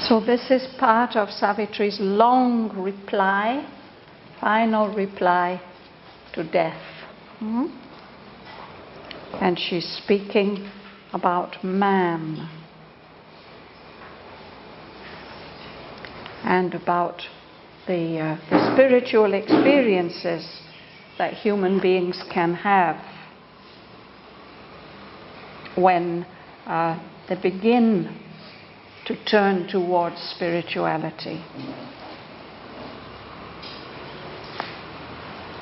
So this is part of Savitri's long reply, final reply to death. And she's speaking about man and about the spiritual experiences that human beings can have when they begin to turn towards spirituality.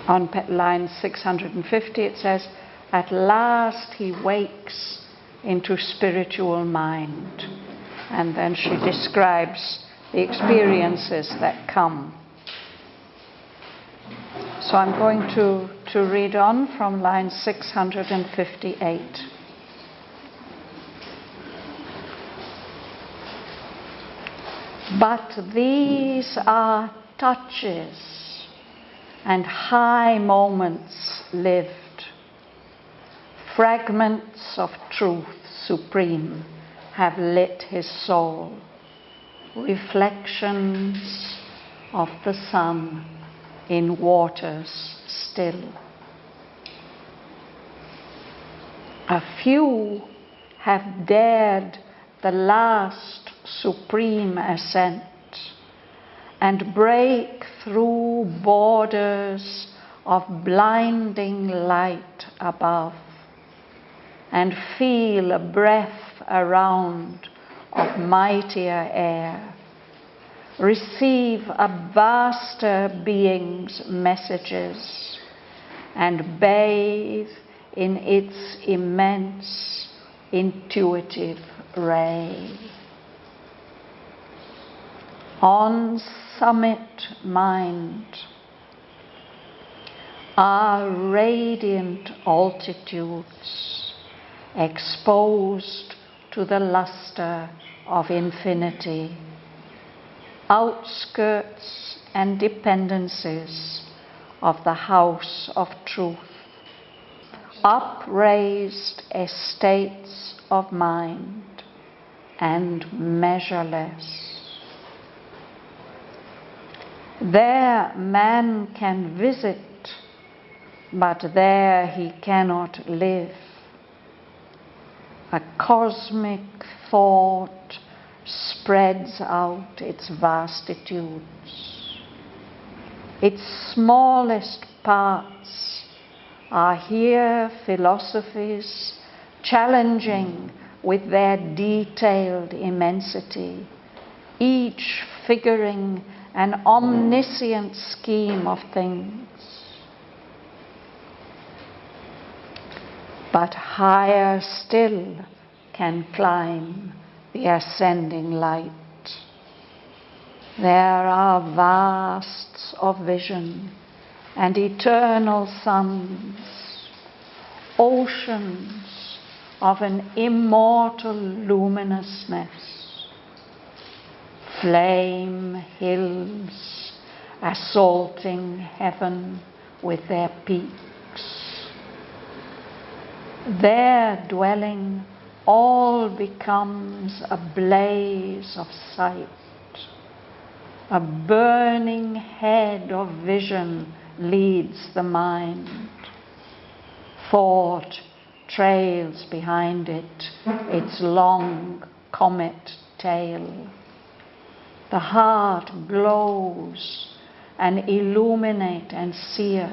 On line 650 it says, "At last he wakes into spiritual mind." And then she describes the experiences that come. So I'm going to read on from line 658. "But these are touches and high moments lived. Fragments of truth supreme have lit his soul. Reflections of the sun in waters still. A few have dared the last supreme ascent and break through borders of blinding light above and feel a breath around of mightier air, receive a vaster being's messages and bathe in its immense intuitive ray. On summit mind are radiant altitudes exposed to the luster of infinity, outskirts and dependencies of the house of truth, upraised estates of mind and measureless. There man can visit, but there he cannot live. A cosmic thought spreads out its vastitudes. Its smallest parts are here philosophies challenging with their detailed immensity, each figuring an omniscient scheme of things. But higher still can climb the ascending light. There are vasts of vision and eternal suns, oceans of an immortal luminousness, flame hills assaulting heaven with their peaks. Their dwelling all becomes a blaze of sight. A burning head of vision leads the mind. Thought trails behind it its long comet tail. The heart glows and illuminate and sear,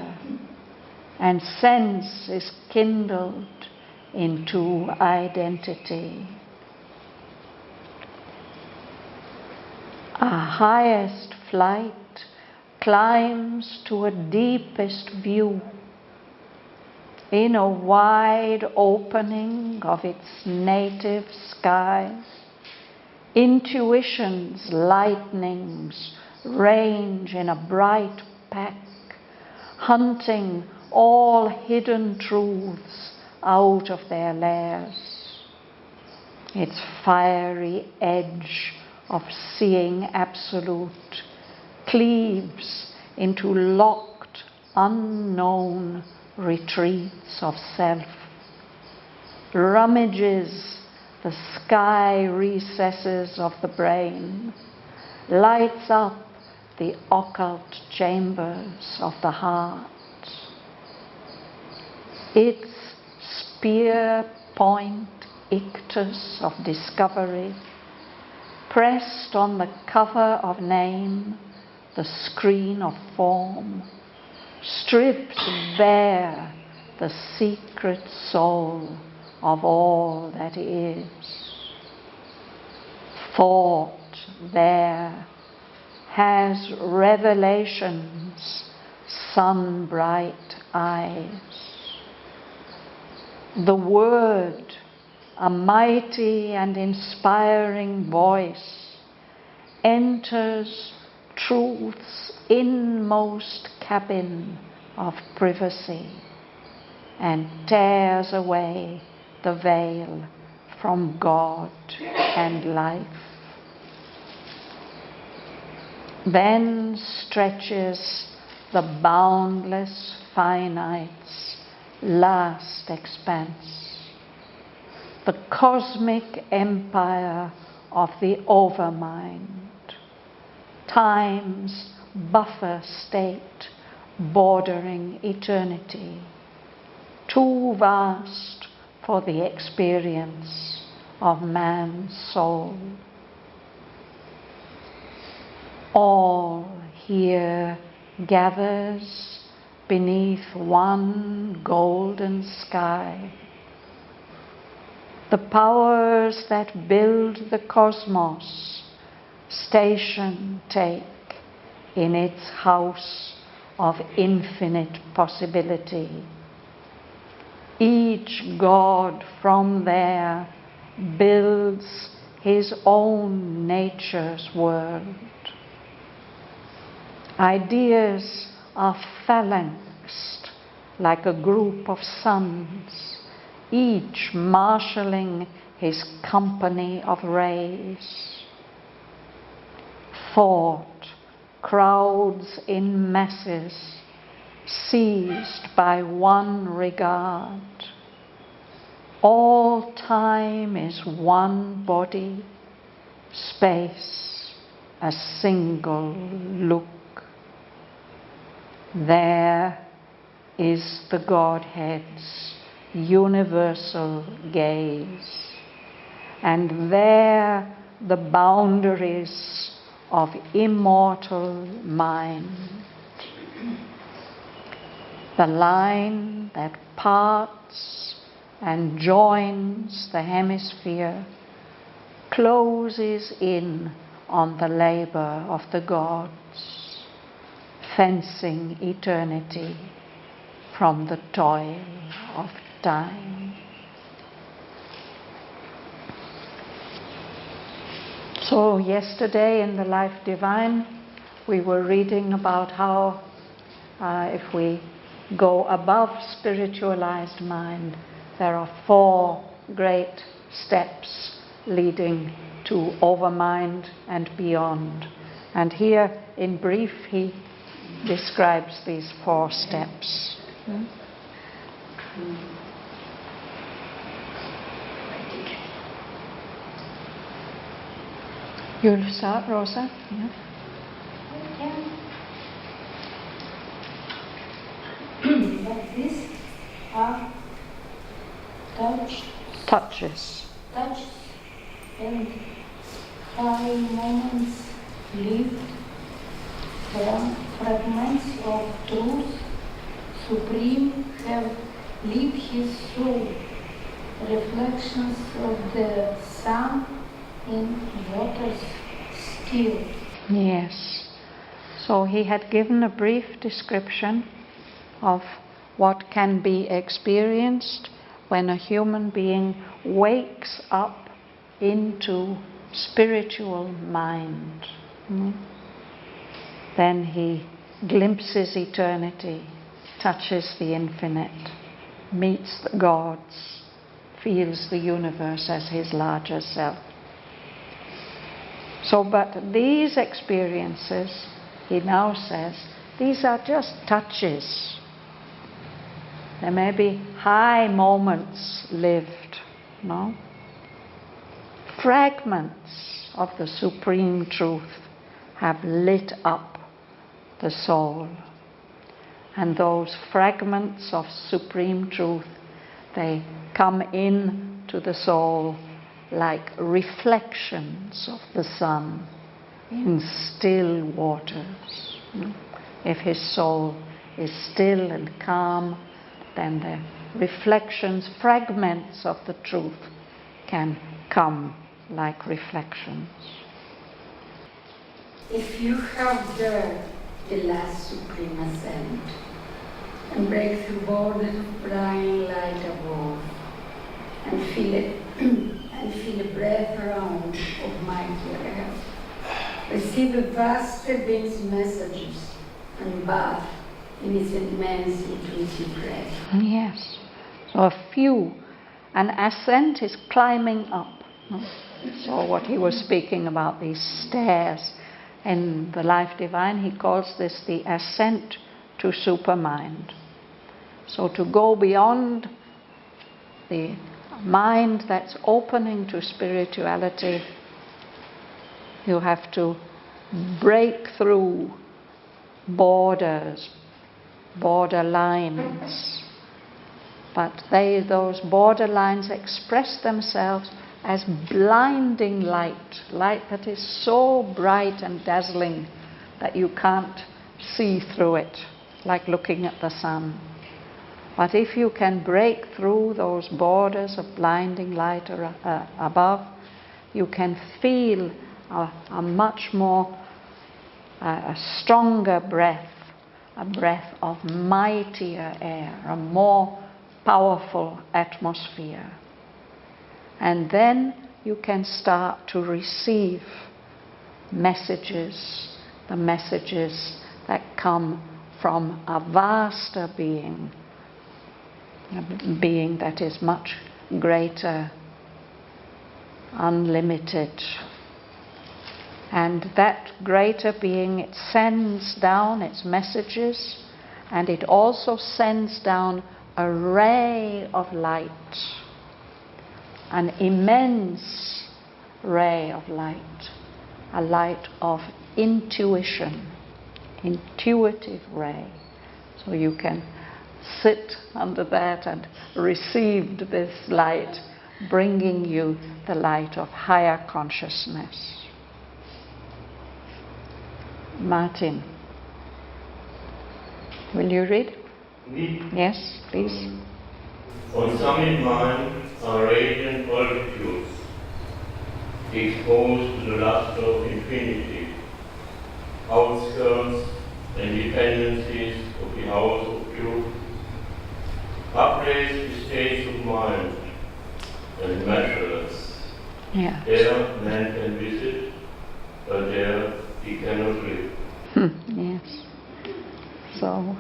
and sense is kindled into identity. Our highest flight climbs to a deepest view. In a wide opening of its native sky, intuition's lightnings range in a bright pack, hunting all hidden truths out of their lairs. Its fiery edge of seeing absolute cleaves into locked, unknown retreats of self, rummages the sky recesses of the brain, lights up the occult chambers of the heart. Its spear point ictus of discovery, pressed on the cover of name, the screen of form, strips bare the secret soul of all that is. Thought there has revelation's sun-bright eyes. The word, a mighty and inspiring voice, enters truth's inmost cabin of privacy and tears away the veil from God and life. Then stretches the boundless finite's last expanse, the cosmic empire of the overmind, time's buffer state bordering eternity, too vast for the experience of man's soul. All here gathers beneath one golden sky. The powers that build the cosmos station take in its house of infinite possibility. Each god from there builds his own nature's world. Ideas are phalanxed like a group of suns, each marshalling his company of rays. Thought crowds in masses, seized by one regard. All time is one body, space a single look. There is the Godhead's universal gaze, and there the boundaries of immortal mind. The line that parts and joins the hemisphere closes in on the labor of the gods, fencing eternity from the toil of time. So yesterday in the Life Divine, we were reading about how if we go above spiritualized mind, there are 4 great steps leading to overmind and beyond. And here, in brief, he describes these 4 steps. You'll start, Rosa? Yeah. But these are touches and high moments lived, fragments of truth supreme have lived his soul, reflections of the sun in waters still. Yes. So he had given a brief description of what can be experienced when a human being wakes up into spiritual mind. Then he glimpses eternity, touches the infinite, meets the gods, feels the universe as his larger self. So, but these experiences, he now says, these are just touches. There may be high moments lived, no? fragments of the Supreme Truth have lit up the soul. And those fragments of Supreme Truth, they come in to the soul like reflections of the sun in still waters. If his soul is still and calm, then the reflections, fragments of the truth can come like reflections. If you have the last supreme ascent and break through borders of bright light above and feel it and feel a breath around of mighty air, receive a vast being's messages and bath in its immense intuitive breath. Yes. So an ascent is climbing up. So what he was speaking about, these stairs in the Life Divine, he calls this the ascent to supermind. So to go beyond the mind that's opening to spirituality, you have to break through borders, border lines. But those border lines express themselves as blinding light, light that is so bright and dazzling that you can't see through it, like looking at the sun. But if you can break through those borders of blinding light above, you can feel a much more, a stronger breath, a breath of mightier air, a more powerful atmosphere. And then you can start to receive messages, the messages that come from a vaster being, a being that is much greater, unlimited. And that greater being, it sends down its messages, and it also sends down a ray of light, an immense ray of light, a light of intuition, intuitive ray. So you can sit under that and receive this light, bringing you the light of higher consciousness. Martin, will you read? Me? Yes, please. On summit mind are radiant altitudes, exposed to the luster of infinity, outskirts and dependencies of the house of truth, upraised states of mind and measureless. Yeah. There man can visit, but there he cannot live. Yes. So,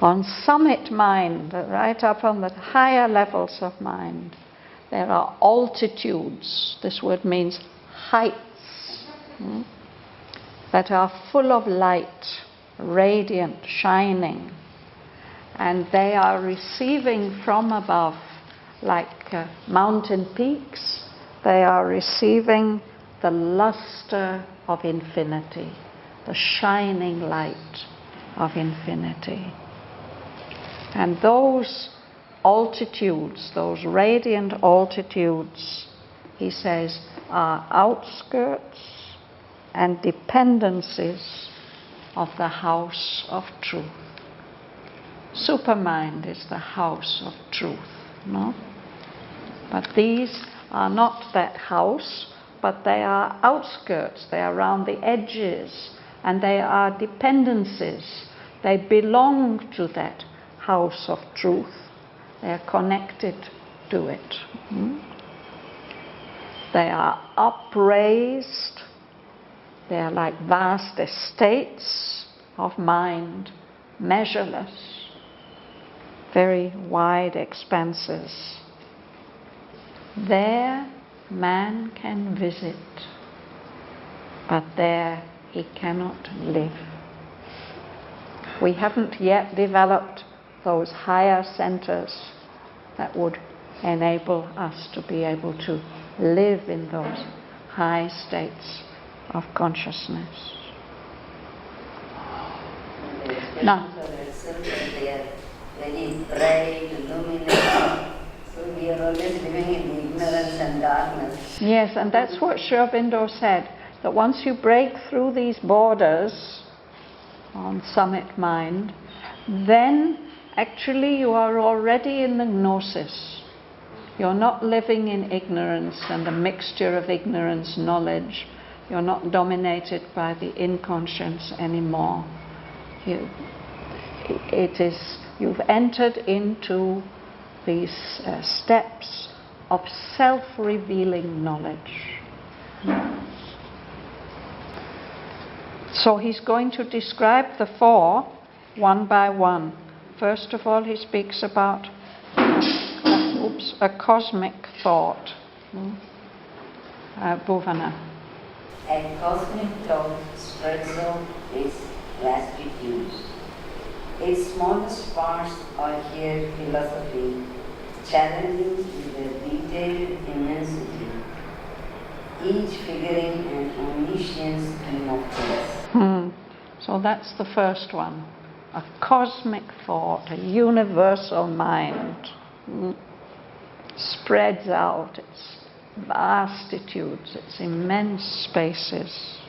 on summit mind, right up on the higher levels of mind, there are altitudes. This word means heights, that are full of light, radiant, shining. And they are receiving from above, like mountain peaks, they are receiving the luster of infinity, the shining light of infinity. And those altitudes, those radiant altitudes, he says, are outskirts and dependencies of the house of truth. Supermind is the house of truth, no? But these are not that house, but they are outskirts, they are around the edges, and they are dependencies. They belong to that house of truth. They are connected to it. They are upraised. They are like vast estates of mind, measureless, very wide expanses. There man can visit, but there he cannot live. We haven't yet developed those higher centers that would enable us to be able to live in those high states of consciousness. Now, they are very bright, luminous. So we are always living in ignorance and darkness. yes, and that's what Aurobindo said, that once you break through these borders on summit mind, then actually you are already in the gnosis. You're not living in ignorance and a mixture of ignorance, knowledge. You're not dominated by the inconscience anymore. You've entered into these steps of self-revealing knowledge. So he's going to describe the four one by one. First of all, he speaks about a cosmic thought. Bhavana. A cosmic thought spreads out its vastitudes. Its smallest parts are here philosophy, challenging with a detailed immensity, each figuring an omniscient scheme of things. So that's the first one. A cosmic thought, a universal mind, spreads out its vastitudes, its immense spaces.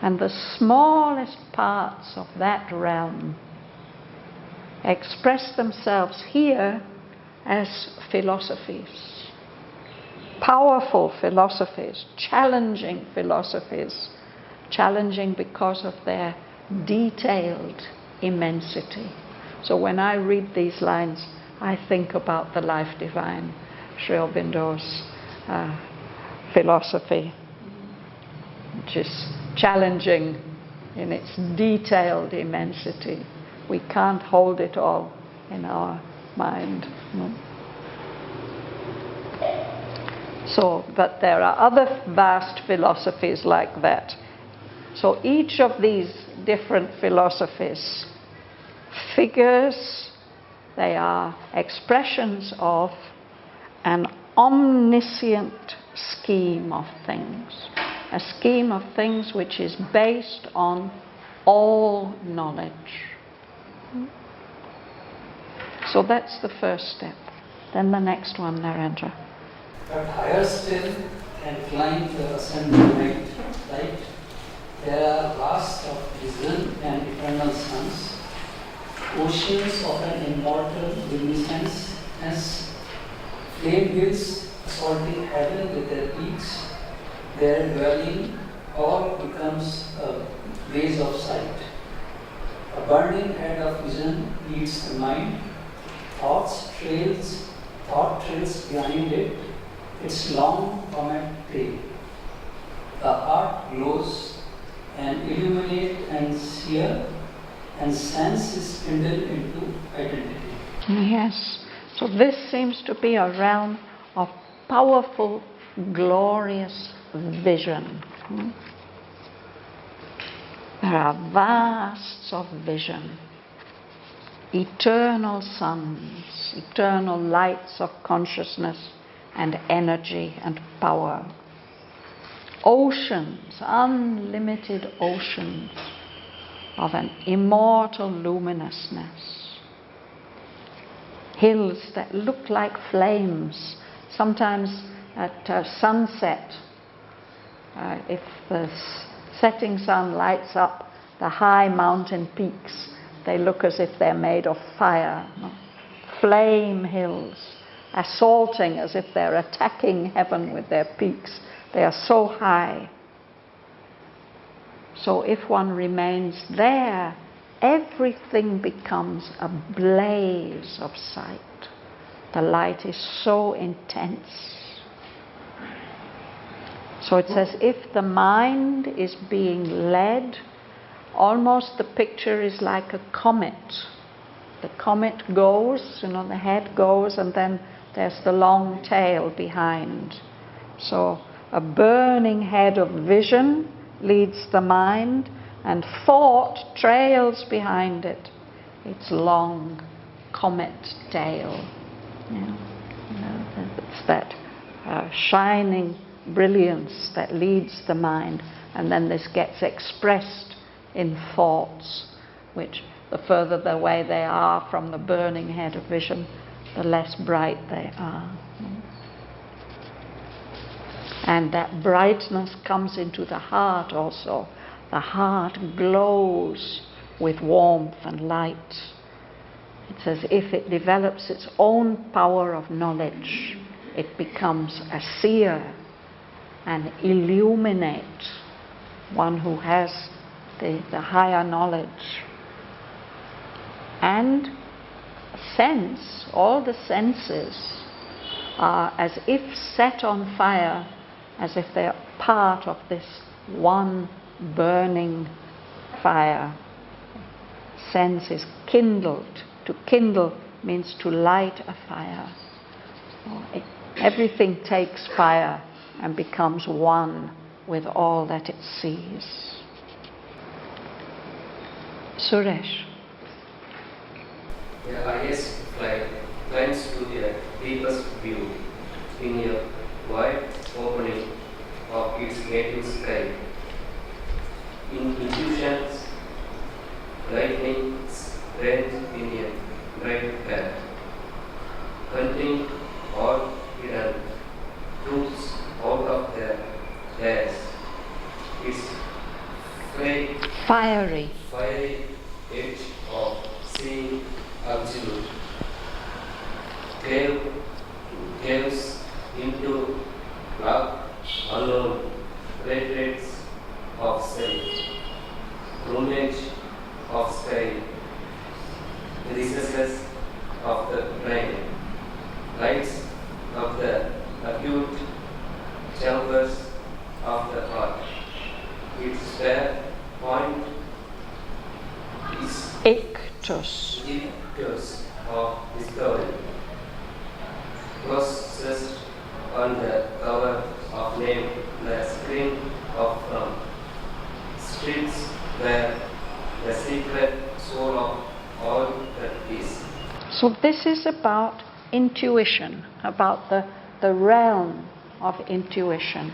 And the smallest parts of that realm express themselves here as philosophies. Powerful philosophies, challenging because of their detailed immensity. So when I read these lines, I think about the life divine, Sri Aurobindo's philosophy, which is challenging in its detailed immensity. We can't hold it all in our mind. So, but there are other vast philosophies like that. So each of these different philosophies figures, they are expressions of an omniscient scheme of things. A scheme of things which is based on all knowledge. So that's the first step. Then the next one, Narendra. But higher still, and climb the ascending light, there are vast of vision and eternal suns, oceans of an immortal luminescence, as flame hills assaulting heaven with their peaks, their dwelling all becomes a blaze of sight. A burning head of vision leads the mind, thought trails behind it, its long comet tail. The heart glows and illuminate and sear, and sense is kindled into identity. Yes. So this seems to be a realm of powerful, glorious vision. There are vasts of vision, eternal suns, eternal lights of consciousness and energy and power. Oceans, unlimited oceans of an immortal luminousness. Hills that look like flames. Sometimes at sunset, if the setting sun lights up the high mountain peaks, they look as if they're made of fire. Flame hills, assaulting as if they're attacking heaven with their peaks. They are so high. So if one remains there, everything becomes a blaze of sight. The light is so intense. So it's as if the mind is being led, almost the picture is like a comet. The comet goes, the head goes, and then there's the long tail behind. So a burning head of vision leads the mind, and thought trails behind it, its long comet tail. It's that shining brilliance that leads the mind, and then this gets expressed in thoughts, which the further away they are from the burning head of vision, the less bright they are. And that brightness comes into the heart also. The heart glows with warmth and light. It's as if it develops its own power of knowledge. It becomes a seer, an illuminate, one who has the higher knowledge. And sense, all the senses are as if set on fire, as if they are part of this one burning fire. Sense is kindled. To kindle means to light a fire. Everything takes fire and becomes one with all that it sees. Suresh. The highest flight climbs to the deepest view in a wide opening of its native sky. In intuitions, lightnings range in a bright path, hunting all hidden truths out of their layers. Its fiery edge of seeing absolute caves into black, unknown radiates of self, plumage of sky, recesses of the brain, lights of the acute chambers of the heart. Its fair point is Ictus of discovery, processed on the cover of name, the screen of streets where the secret soul of all that is. So this is about intuition, about the realm of intuition.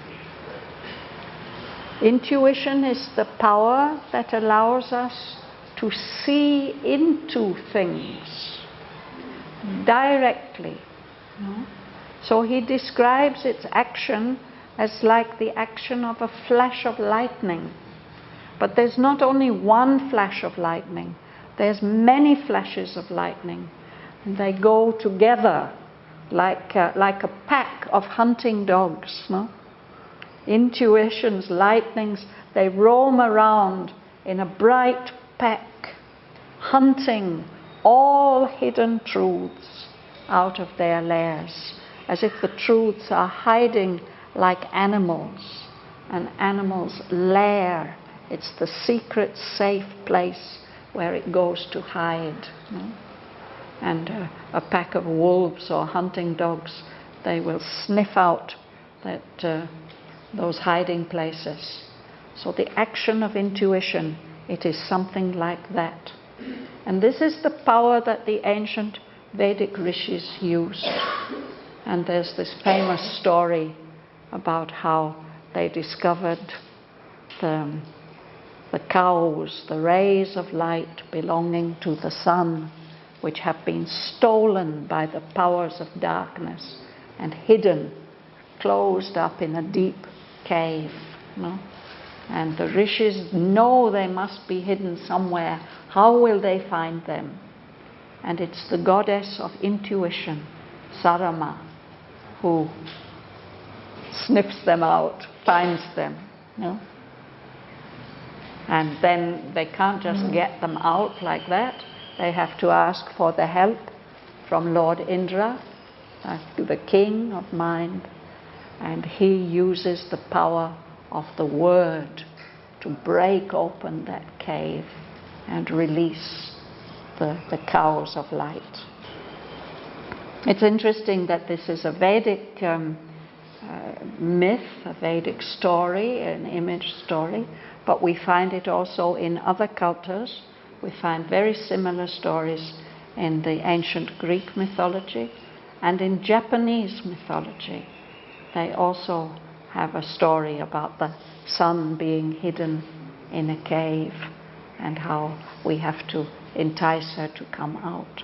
Intuition is the power that allows us to see into things directly. So he describes its action as like the action of a flash of lightning. But there's not only one flash of lightning, there's many flashes of lightning. And they go together like a pack of hunting dogs. No? Intuitions, lightnings, they roam around in a bright pack, hunting all hidden truths out of their lairs, as if the truths are hiding like animals. An animal's lair, it's the secret, safe place where it goes to hide. No? And a pack of wolves or hunting dogs, they will sniff out those hiding places. So the action of intuition, it is something like that. And this is the power that the ancient Vedic rishis used. And there's this famous story about how they discovered the cows, the rays of light belonging to the sun, which have been stolen by the powers of darkness and hidden, closed up in a deep cave. No? And the rishis know they must be hidden somewhere. How will they find them? And it's the goddess of intuition, Sarama, who sniffs them out, finds them. No? And then they can't just get them out like that. They have to ask for the help from Lord Indra, the king of mind. And he uses the power of the word to break open that cave and release the cows of light. It's interesting that this is a Vedic myth, a Vedic story, an image story, but we find it also in other cultures. We find very similar stories in the ancient Greek mythology and in Japanese mythology. they also have a story about the sun being hidden in a cave and how we have to entice her to come out.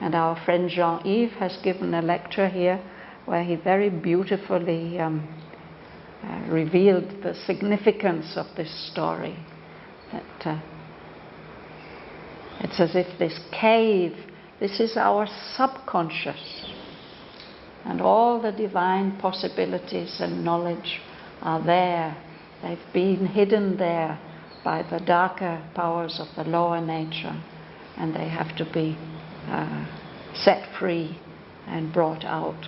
And our friend Jean-Yves has given a lecture here where he very beautifully revealed the significance of this story. That it's as if this cave, this is our subconscious, and all the divine possibilities and knowledge are there. They've been hidden there by the darker powers of the lower nature, and they have to be set free and brought out.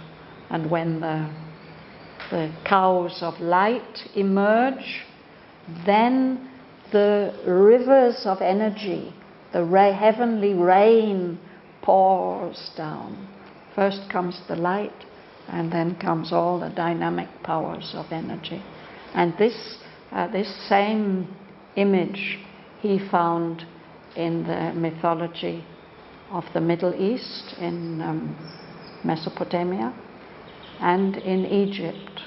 And when the cows of light emerge, then the rivers of energy, the heavenly rain pours down. First comes the light, and then comes all the dynamic powers of energy. And this same image he found in the mythology of the Middle East, in Mesopotamia, and in Egypt.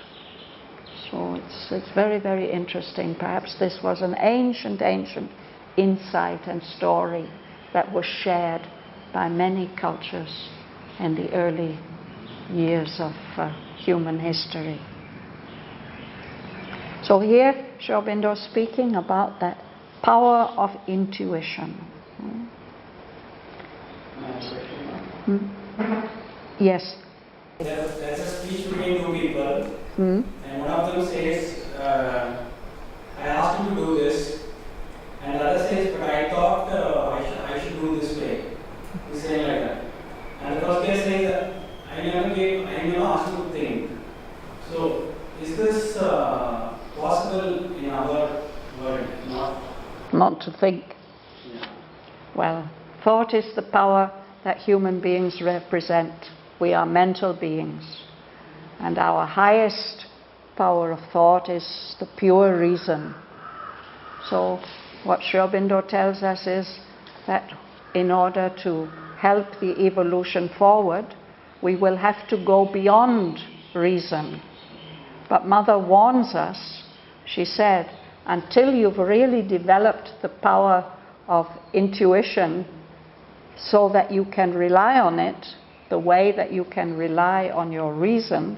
So it's very, very interesting. Perhaps this was an ancient insight and story that was shared by many cultures in the early years of human history. So here, Aurobindo is speaking about that power of intuition. Yes. There's a speech between two people, and one of them says, I asked him to do this, and the other says, but I thought I should do this way. He's saying like that. And the first guy says, I never asked you to think. So, is this possible in our world? Not to think. Yeah. Well, thought is the power that human beings represent. We are mental beings. And our highest power of thought is the pure reason. So what Aurobindo tells us is that in order to help the evolution forward, we will have to go beyond reason. But Mother warns us, she said, until you've really developed the power of intuition so that you can rely on it, the way that you can rely on your reason,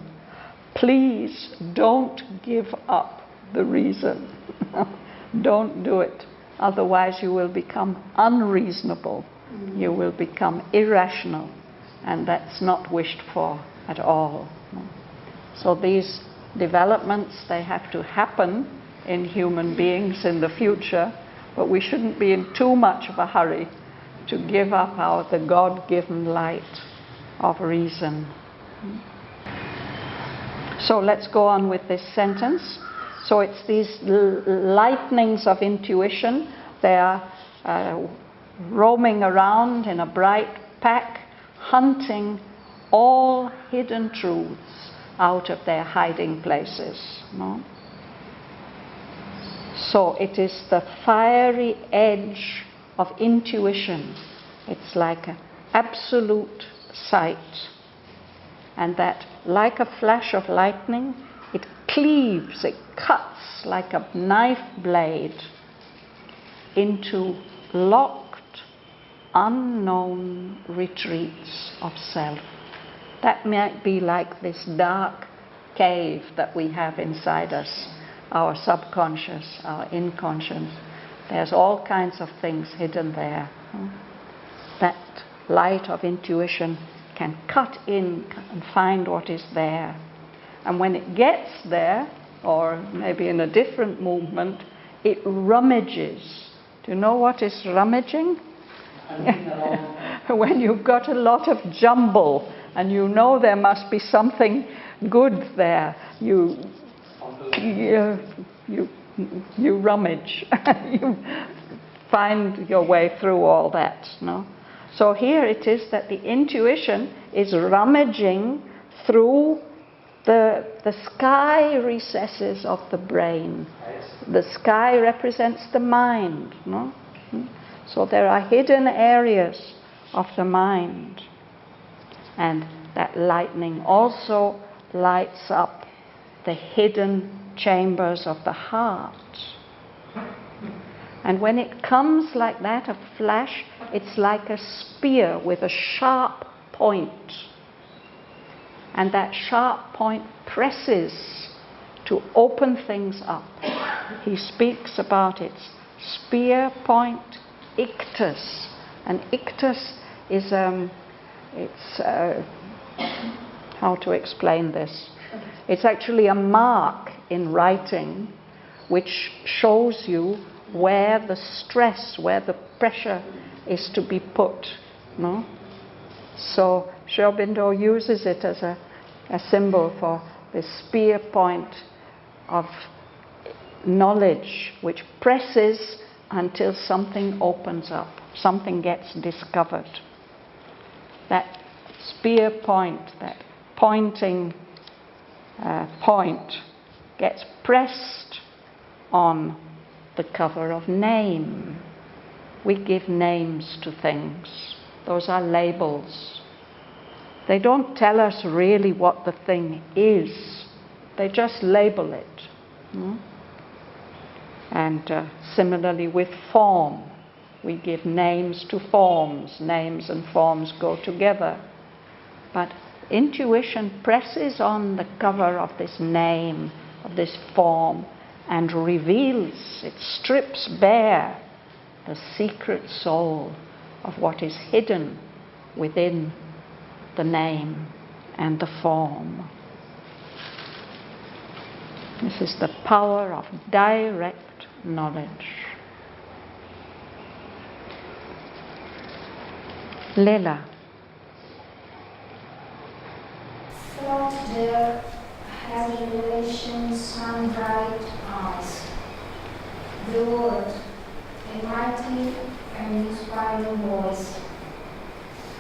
please don't give up the reason. Don't do it. Otherwise you will become unreasonable. You will become irrational. And that's not wished for at all. So these developments, they have to happen in human beings in the future, but we shouldn't be in too much of a hurry to give up the God-given light of reason. So let's go on with this sentence. So it's these lightnings of intuition. They are roaming around in a bright pack, hunting all hidden truths out of their hiding places. No? So it is the fiery edge of intuition. It's like an absolute sight. And that, like a flash of lightning, it cleaves, it cuts like a knife blade into locked, unknown retreats of self. That might be like this dark cave that we have inside us, our subconscious, our inconscious. There's all kinds of things hidden there. That light of intuition can cut in and find what is there. And when it gets there, or maybe in a different movement, it rummages. Do you know what is rummaging? When you've got a lot of jumble and you know there must be something good there, you rummage. You find your way through all that. No? So here it is that the intuition is rummaging through the sky recesses of the brain. The sky represents the mind. No? So there are hidden areas of the mind. And that lightning also lights up the hidden chambers of the heart. And when it comes like that, a flash, it's like a spear with a sharp point. And that sharp point presses to open things up. He speaks about its spear point, ictus. And ictus is, how to explain this? It's actually a mark in writing which shows you where the stress, where the pressure is to be put. No? So Aurobindo uses it as a symbol for this spear point of knowledge which presses until something opens up, something gets discovered. That spear point, that pointing point gets pressed on the cover of name. We give names to things. Those are labels. They don't tell us really what the thing is. They just label it. And similarly with form, we give names to forms. Names and forms go together. But intuition presses on the cover of this name, of this form, and reveals, it strips bare the secret soul of what is hidden within the name and the form. This is the power of direct knowledge. Leela. Thought there has revelation sun-bright eyes. The word, a mighty and inspiring voice,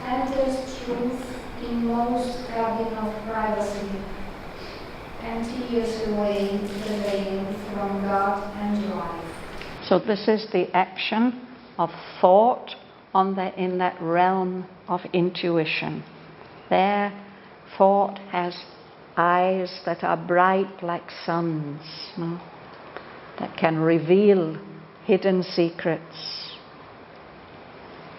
enters truth in most cabin of privacy, and tears away the veil from God and life. So this is the action of thought in that realm of intuition. There, thought has eyes that are bright like suns, that can reveal hidden secrets.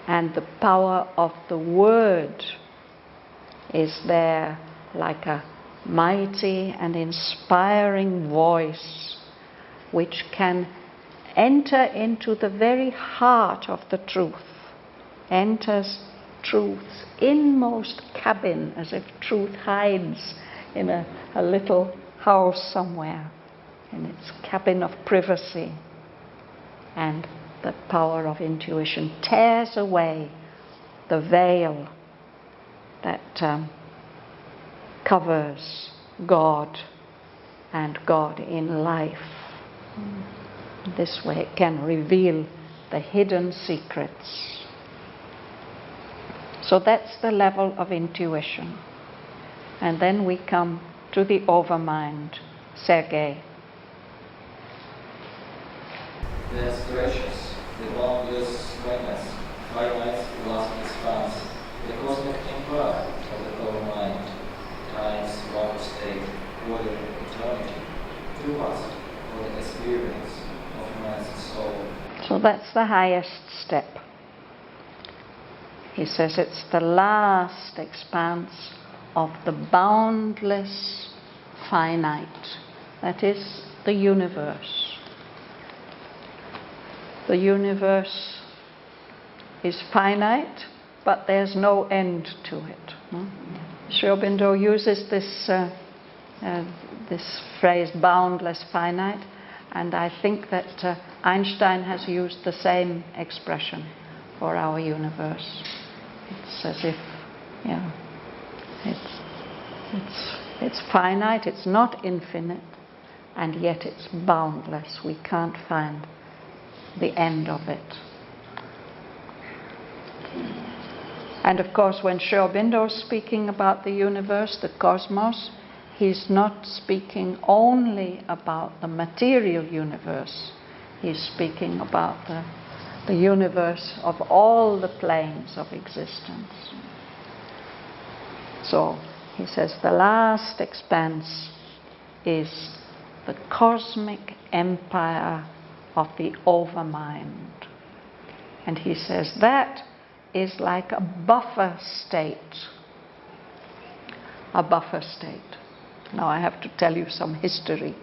And the power of the word is there like a mighty and inspiring voice which can enter into the very heart of the truth, enters truth's inmost cabin, as if truth hides in a little house somewhere, in its cabin of privacy. And the power of intuition tears away the veil that covers God and God in life. This way it can reveal the hidden secrets. So that's the level of intuition. And then we come to the overmind. Sergei. That's gracious, the boundless greatness, finite philosophy expanse, the cosmic empire of the overmind, time's water state, water eternity, too vast for the experience of man's soul. So that's the highest step. He says it's the last expanse of the boundless finite. That is the universe. The universe is finite, but there's no end to it. Aurobindo uses this phrase, boundless finite, and I think that Einstein has used the same expression for our universe. It's as if, it's finite, it's not infinite, and yet it's boundless. We can't find the end of it. And of course, when Aurobindo is speaking about the universe, the cosmos, he's not speaking only about the material universe. He's speaking about the universe of all the planes of existence. So he says the last expanse is the cosmic empire of the overmind. And he says that is like a buffer state. A buffer state. Now I have to tell you some history.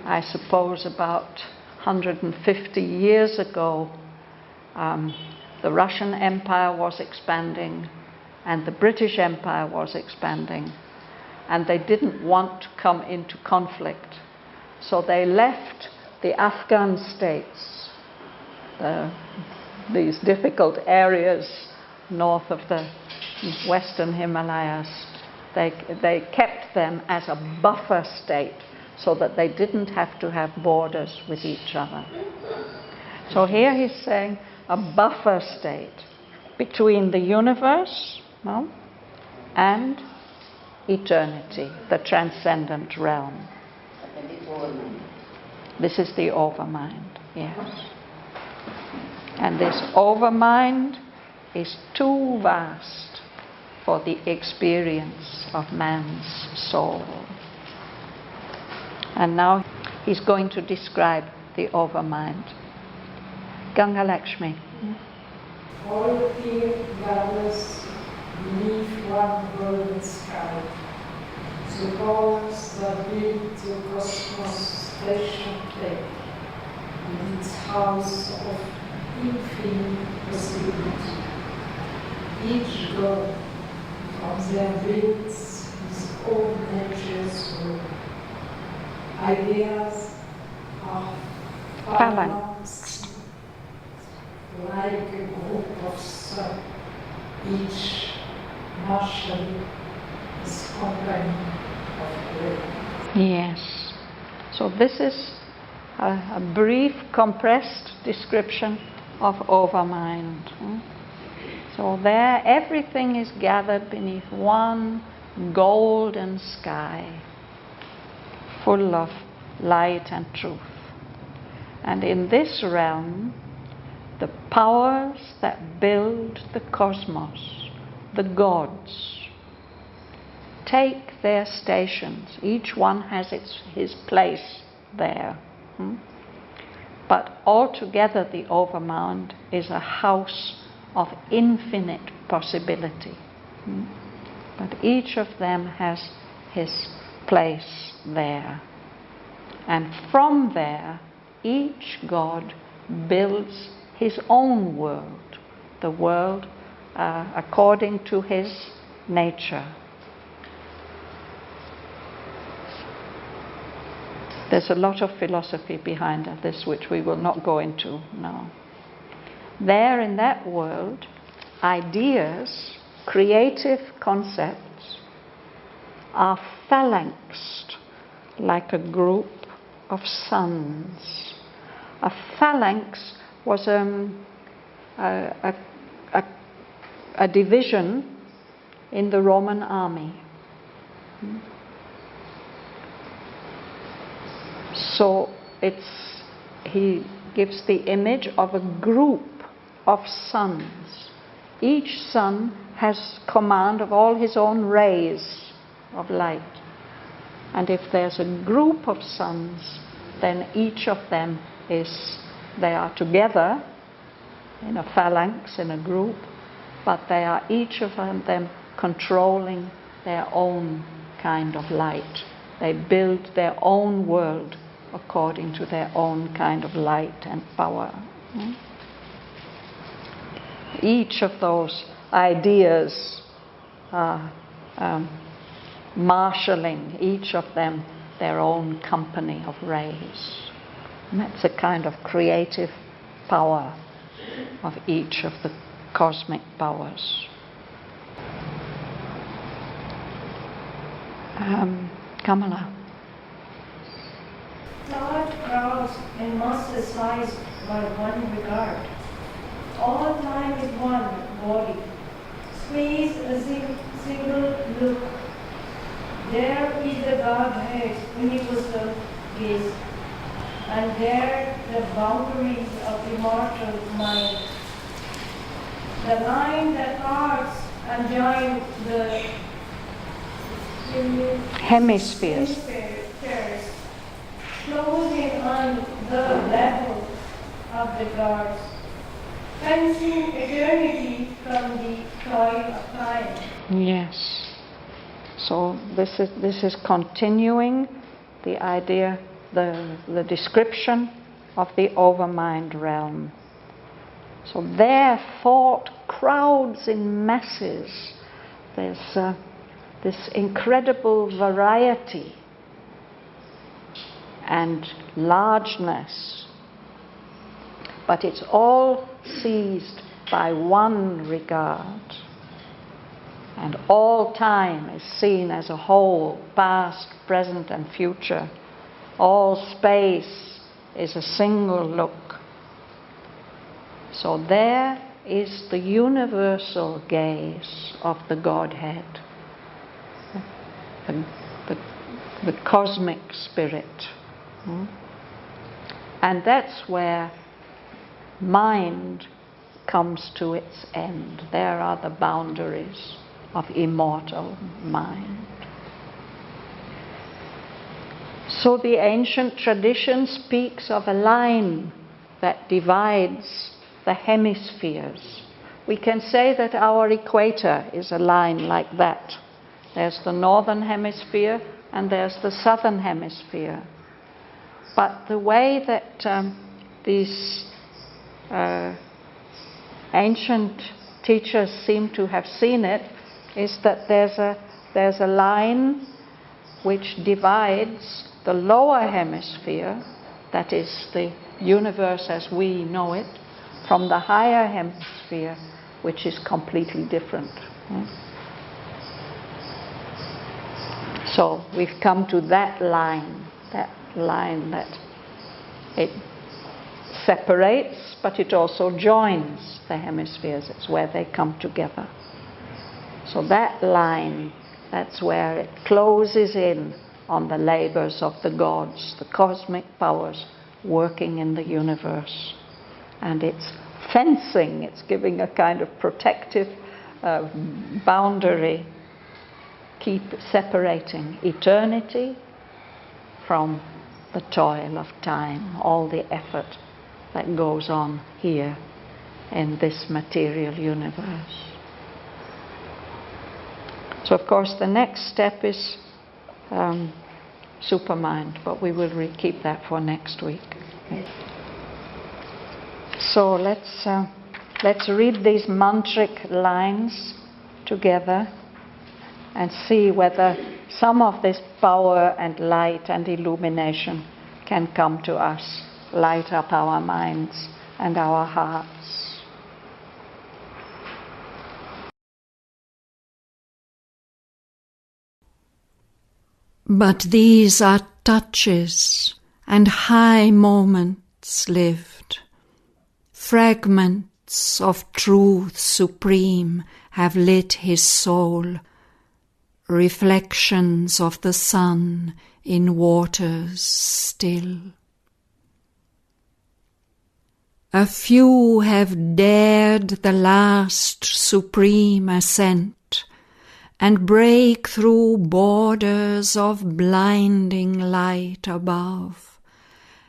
I suppose about 150 years ago, the Russian Empire was expanding and the British Empire was expanding, and they didn't want to come into conflict. So they left the Afghan states, these difficult areas north of the western Himalayas. They kept them as a buffer state so that they didn't have to have borders with each other. So here he's saying a buffer state between the universe and eternity, the transcendent realm. This is the overmind, yes. And this overmind is too vast for the experience of man's soul. And now he's going to describe the overmind. Ganga Lakshmi. All fear gathers beneath one golden sky. The powers that build the cosmos station play in its house of infinite possibility. Each god from their builds his own nature's world. Ideas are phalanx, like a group of sun, each marshalling his company of grace. Yes. So this is a brief, compressed description of overmind. So there, everything is gathered beneath one golden sky, full of light and truth. And in this realm, the powers that build the cosmos, the gods, take their stations. Each one has his place there. But altogether the overmind is a house of infinite possibility. But each of them has his place there. And from there, each god builds his own world, the world according to his nature. There's a lot of philosophy behind this which we will not go into now. There in that world, ideas, creative concepts, are phalanxed like a group of suns. A phalanx was a division in the Roman army. So he gives the image of a group of suns. Each sun has command of all his own rays of light. And if there's a group of suns, then each of them they are together in a phalanx, in a group, but they are each of them controlling their own kind of light. They build their own world according to their own kind of light and power. Each of those ideas are marshalling, each of them their own company of rays. And that's a kind of creative power of each of the cosmic powers. Kamala. Large crowds and master sized by one regard. All time is one body. Squeeze a single look. There is the Godhead's universal gaze, and there the boundaries of immortal mind. The line that parts and joins the hemispheres. Closing on the level of the gods, fencing eternity from the toil of time. Yes. So this is continuing the idea, the description of the overmind realm. So their thought crowds in masses. There's this incredible variety and largeness, but it's all seized by one regard, and all time is seen as a whole, past, present and future. All space is a single look. So there is the universal gaze of the Godhead, the cosmic spirit. And that's where mind comes to its end. There are the boundaries of immortal mind. So the ancient tradition speaks of a line that divides the hemispheres. We can say that our equator is a line like that. There's the northern hemisphere and there's the southern hemisphere. But the way that these ancient teachers seem to have seen it is that there's a line which divides the lower hemisphere, that is the universe as we know it, from the higher hemisphere, which is completely different. So we've come to that line that it separates, but it also joins the hemispheres. It's where they come together. So that line, that's where it closes in on the labors of the gods, the cosmic powers working in the universe. And it's fencing, it's giving a kind of protective boundary, keep separating eternity from the toil of time, all the effort that goes on here in this material universe. So of course the next step is supermind, but we will keep that for next week. So let's read these mantric lines together and see whether some of this power and light and illumination can come to us, light up our minds and our hearts. But these are touches and high moments lived. Fragments of truth supreme have lit his soul, reflections of the sun in waters still. A few have dared the last supreme ascent and break through borders of blinding light above,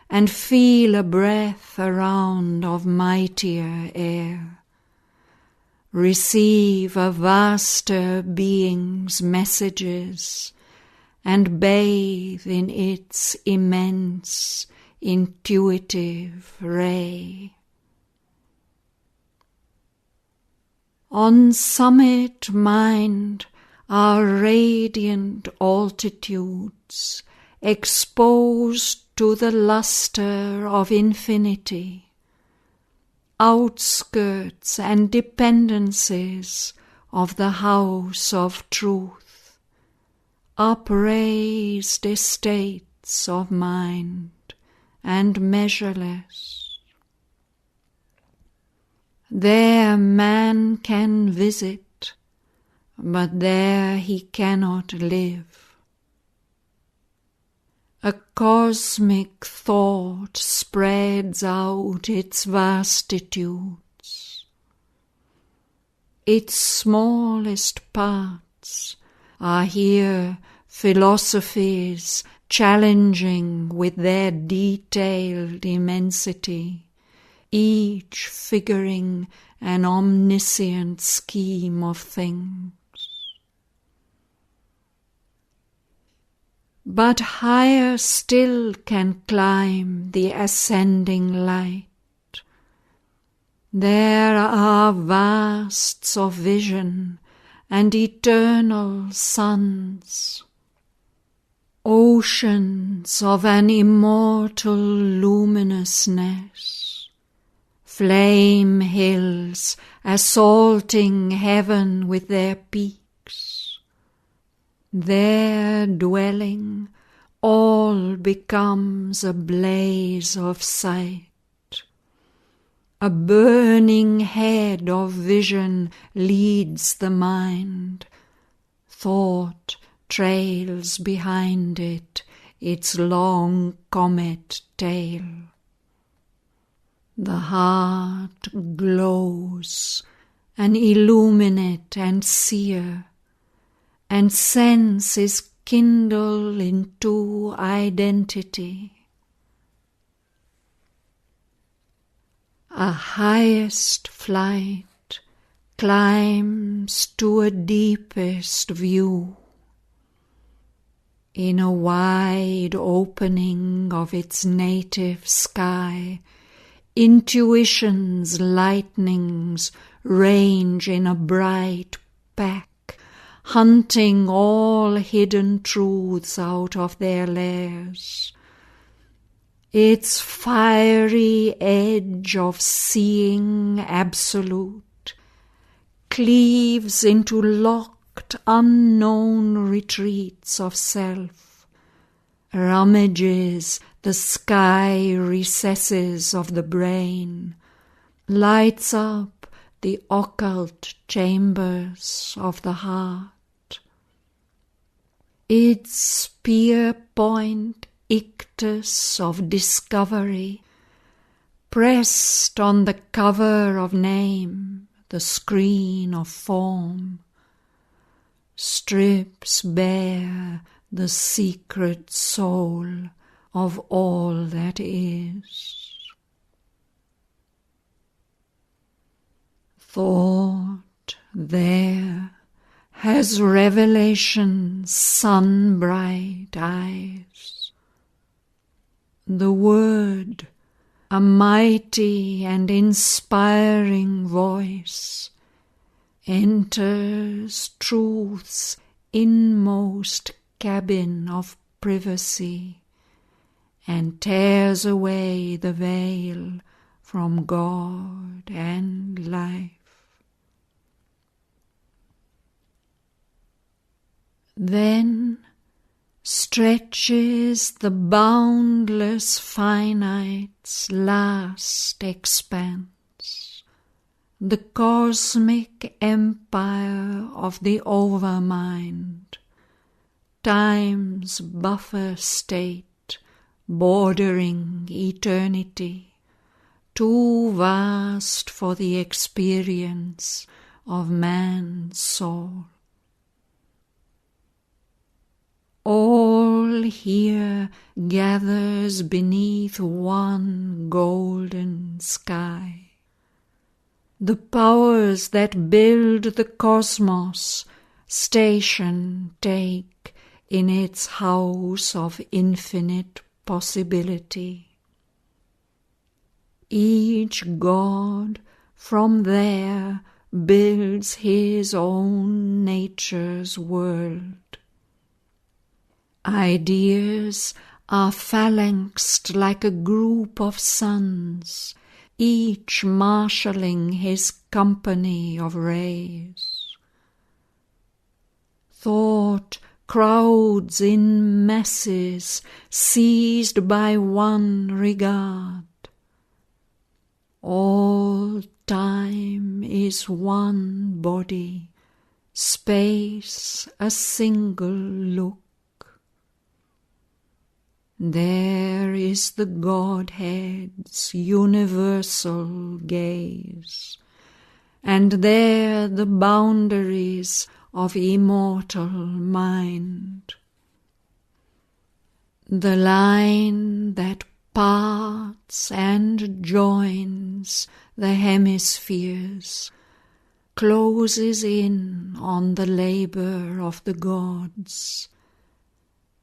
and feel a breath around of mightier air. Receive a vaster being's messages and bathe in its immense intuitive ray. On summit mind are radiant altitudes exposed to the luster of infinity, outskirts and dependencies of the house of truth, upraised estates of mind and measureless. There man can visit, but there he cannot live. A cosmic thought spreads out its vastitudes. Its smallest parts are here philosophies challenging with their detailed immensity, each figuring an omniscient scheme of things. But higher still can climb the ascending light. There are vasts of vision and eternal suns, oceans of an immortal luminousness, flame hills assaulting heaven with their peaks. Their dwelling all becomes a blaze of sight. A burning head of vision leads the mind. Thought trails behind it its long comet tail. The heart glows, an illuminate and seer, and sense is kindled into identity. A highest flight climbs to a deepest view. In a wide opening of its native sky, intuition's lightnings range in a bright pack, hunting all hidden truths out of their lairs. Its fiery edge of seeing absolute cleaves into locked unknown retreats of self, rummages the sky recesses of the brain, lights up the occult chambers of the heart. Its spear point ictus of discovery, pressed on the cover of name, the screen of form, strips bare the secret soul of all that is. Thought there has revelation's sun-bright eyes. The word, a mighty and inspiring voice, enters truth's inmost cabin of privacy and tears away the veil from God and life. Then stretches the boundless finite's last expanse, the cosmic empire of the overmind, time's buffer state bordering eternity, too vast for the experience of man's soul. All here gathers beneath one golden sky. The powers that build the cosmos station take in its house of infinite possibility. Each god from there builds his own nature's world. Ideas are phalanxed like a group of suns, each marshalling his company of rays. Thought crowds in masses, seized by one regard. All time is one body, space a single look. There is the Godhead's universal gaze, and there the boundaries of immortal mind. The line that parts and joins the hemispheres closes in on the labour of the gods,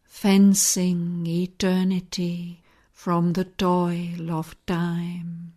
fencing eternity from the toil of time.